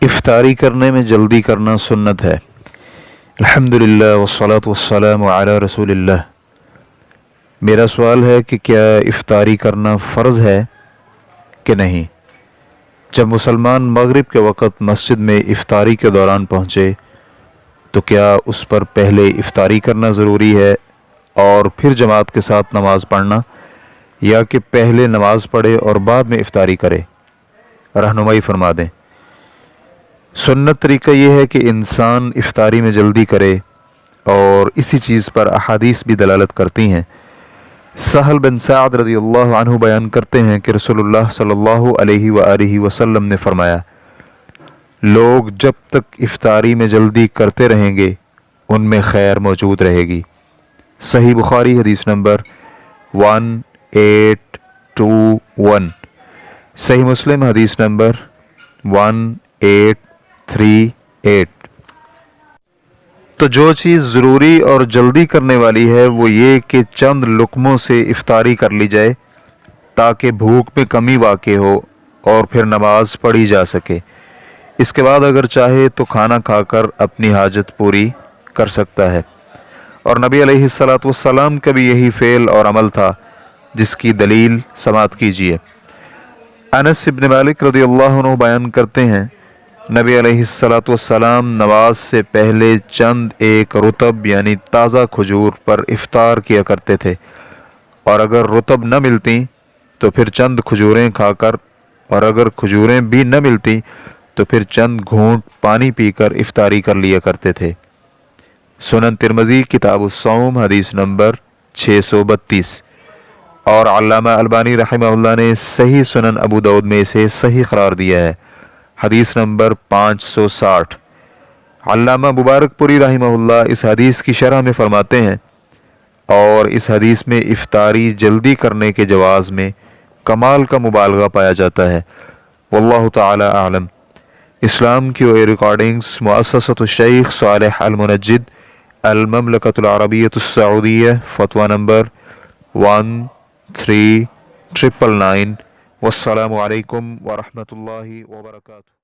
इफ्तारी करने में जल्दी करना सुन्नत है। अल्हम्दुलिल्लाह वस्सलातु वस्सलामु अला रसूलिल्लाह। मेरा सवाल है कि क्या इफ्तारी करना फ़र्ज़ है कि नहीं। जब मुसलमान मगरिब के वक़्त मस्जिद में इफ्तारी के दौरान पहुँचे तो क्या उस पर पहले इफ्तारी करना ज़रूरी है और फिर जमात के साथ नमाज़ पढ़ना, या कि पहले नमाज़ पढ़े और बाद में इफ्तारी करे? रहनुमाई फरमा दें। सुन्नत तरीका ये है कि इंसान इफ्तारी में जल्दी करे और इसी चीज़ पर अहादीस भी दलालत करती हैं। सहल बिन साद रज़ियल्लाहु अन्हु बयान करते हैं कि रसूलुल्लाह सल्लल्लाहु अलैहि वसल्लम ने फरमाया, लोग जब तक इफ्तारी में जल्दी करते रहेंगे उनमें खैर मौजूद रहेगी। सही बुखारी हदीस नंबर 1821, सही मुस्लिम हदीस नंबर 1838। तो जो चीज़ ज़रूरी और जल्दी करने वाली है वो ये कि चंद लुक़मों से इफ्तारी कर ली जाए ताकि भूख में कमी वाक़ई हो और फिर नमाज पढ़ी जा सके। इसके बाद अगर चाहे तो खाना खाकर अपनी हाजत पूरी कर सकता है। और नबी अलैहिस्सलातु वस्सलाम का भी यही फ़ेल और अमल था, जिसकी दलील समाअत कीजिए। अनस इब्न मालिक रज़ियल्लाहु अन्हु बयान करते हैं, नबी अलैहिस्सलातु वस्सलाम नमाज से पहले चंद एक रुतब यानी ताज़ा खजूर पर इफ्तार किया करते थे, और अगर रुतब न मिलती तो फिर चंद खजूरें खाकर, और अगर खजूरें भी न मिलती तो फिर चंद घूंट पानी पीकर इफ्तारी कर लिया करते थे। सुनन तिरमिज़ी किताबुस्सौम हदीस नंबर 632। और अल्लामा अलबानी रहमहुल्लाह ने सही सुनन अबू दाऊद में इसे सही करार दिया है, हदीस नंबर 560। अल्लामा मुबारकपुरी रहमहुल्लाह इस हदीस की शरह में फरमाते हैं, और इस हदीस में इफ्तारी जल्दी करने के जवाज़ में कमाल का मुबालगा पाया जाता है। वल्लाहु ताला आलम। इस्लाम की रिकॉर्डिंग्स मुअस्ससतुश शेख सालेह अल मुनज्जिद अल ममलकतुल अरबिय्यतुस सऊदिय्या, फतवा नंबर 13999। वस्सलामु अलैकुम व रहमतुल्लाहि व बरकातुहू।